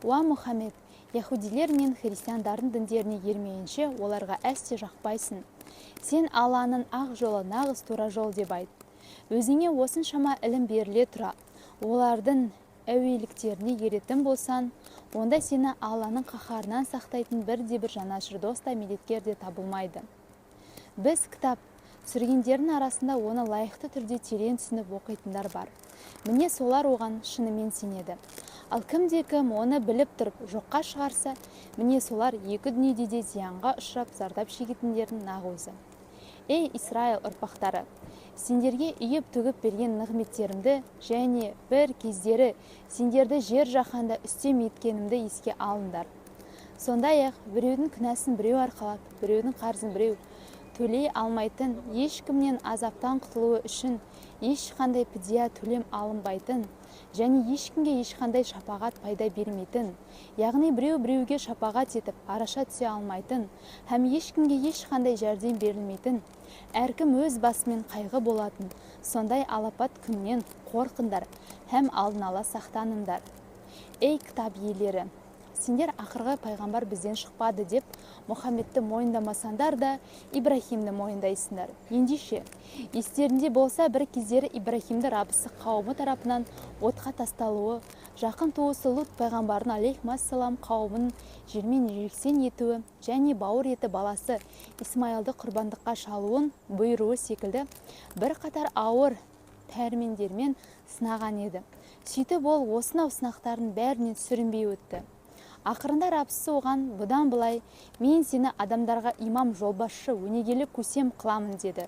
Уа Мұхаммед, яһудилер мен христиандардың діндеріне ермейінше оларға әсте жақпайсың. Сен Алланың ақ жолы нағыз тура жол деп айт. Өзіңе осыншама ілім беріле тұра, олардың әуейліктеріне еретін болсан, онда сені Алланың қаһарынан сақтайтын бірде-бір жанашыр дос та медеткер де табылмайды. Біз кітап түсіргендердің арасында оны лайықты түрде терең түсініп оқитындар бар. Міне солар оған шынымен сенеді. Ал кімде-кім оны біліп тұрып жоққа шығарса, міне солар екі дүниеде де зиянға ұшырап зардап шегетіндердің нақ өзі. Ей Исраил ұрпақтары, сендерге үйіп-төгіп берген нығметтерімді және бір кездері сендерді жер жаһанда үстем еткенімді еске алыңдар. Сондай-ақ біреудің күнәсін біреу арқалап, біреудің қарызын біреу төлей алмайтын, ешкімнен азаптан құтылуы үшін ешқандай пидия төлем алынбайтын және ешкімге ешқандай шапағат пайда бермейтін, яғни біреу-біреуге шапағат етіп араша түсе алмайтын, һәм ешкімге ешқандай жәрдем берілмейтін, әркім өз басымен қайғы болатын, сондай алапат күннен қорқыңдар һәм алдын ала сақтаныңдар. Ей кітап иелері, сендер ақырғы пайғамбар бізден шықпады деп Мұхаммедті мойындамасаңдар да Ибрахимді мойындайсыңдар. Ендеше, естерінде болса бір кездері Ибрахимді рабысы қауымы тарапынан отқа тасталуы, жақын туысы Лут пайғамбардың алейхиссалам қауымын жермен-жексен етуі және бауыр еті баласы Исмайылды құрбандыққа шалуын бұйыруы секілді бір қатар ауыр пәрмендермен сынаған еді. Сөйтіп ол осынау сынақтардың бәрінен сүрінбей өтті. Ақырында рабысы оған бұдан былай мен сені адамдарға имам, жолбасшы, өнегелі көсем қыламын деді.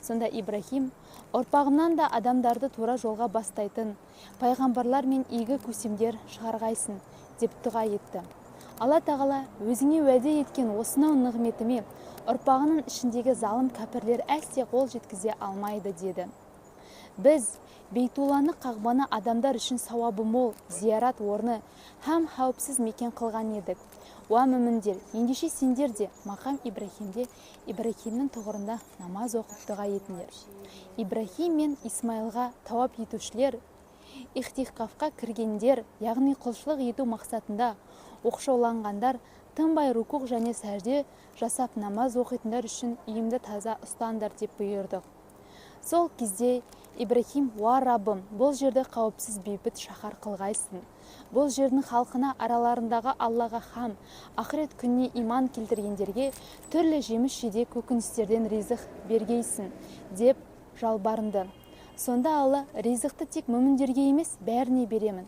Сонда Ибрахим ұрпағымнан да адамдарды тура жолға бастайтын пайғамбарлар мен игі көсемдер шығарғайсын деп дұға етті. Алла тағала өзіңе уәде еткен осынау нығметіме ұрпағының ішіндегі залым кәпірлер әсте қол жеткізе алмайды деді. Біз Бейтулланы қағбаны адамдар үшін сауабы мол, зиярат орны һәм қауіпсіз мекен қылған едік. Уа мүміндер, ендеше сендер де мақам Ибрахимде Ибрахимнің тұғырында намаз оқып дұға етіңдер. Ибрахим мен Исмайылға тауап етушілер, ихтиқафқа кіргендер, яғни құлшылық ету мақсатында оқшауланғандар, тынбай рукуқ және сәжде жасап намаз оқитындар үшін үйімді таза ұстаңдар деп бұйырдық. Сол кезде Ибрахим, уа Раббым, бұл жерді қауіпсіз бейбіт шаһар қылғайсың. Бұл жердің халқына араларындағы Аллаға хам, ақырет күніне иман келтіргендерге түрлі жеміс-жидек көкөністерден ризық бергейсің деп жалбарынды. Сонда Алла, ризықты тек мүміндерге емес, бәріне беремін.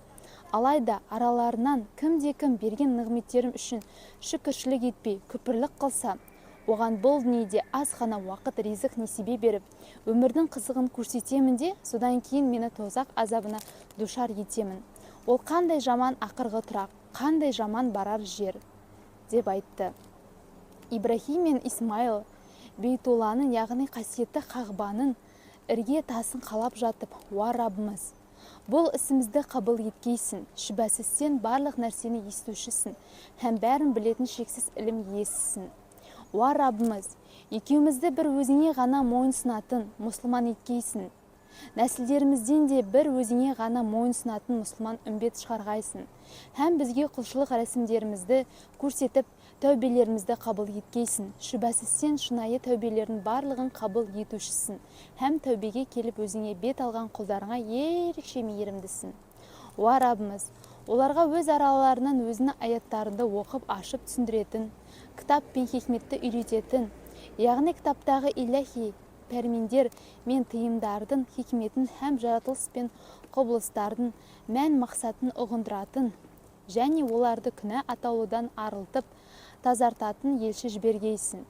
Алайда араларынан кімде-кім берген нығметтерім үшін шүкіршілік етпей, күпірлік қылса, оған бұл дүниеде аз ғана уақыт ризық несібе беріп, өмірдің қызығын көрсетемін де, содан кейін мені тозақ азабына душар етемін. Ол қандай жаман ақырғы тұрақ, қандай жаман барар жер, деп айтты. Ибрахим мен Исмайыл Бейтулланың, яғни қасиетті қағбаның ірге тасын қалап жатып, уа Раббымыз, бұл ісімізді қабыл еткейсің, шүбәсіз сен барлық нәрсені естушісің, һәм бәрін білетін шексіз ілім иесісің. Уа Раббымыз, екеумізді бір өзіңе ғана мойынсынатын мұсылман еткейсің. Нәсілдерімізден де бір өзіңе ғана мойынсынатын мұсылман үмбет шығарғайсың. Һәм бізге құлшылық рәсімдерімізді көрсетіп, тәубелерімізді қабыл еткейсің. Шүбәсіз сен шынайы тәубелердің барлығын қабыл етушісің. Һәм тәубеге келіп өзіңе бет алған құлдарыңа ерекше мейірімдісің. Уа Раббымыз, оларға өз араларынан өзінің аяттарында оқып ашып түсіндіретін, кітап пен хикметті үйрететін, яғни кітаптағы иләхи пәрмендер мен тыйымдардың хикметін һәм жаратылыс пен құбылыстардың мән мақсатын ұғындыратын және оларды күнә атаулыдан арылтып тазартатын елші жібергейсің.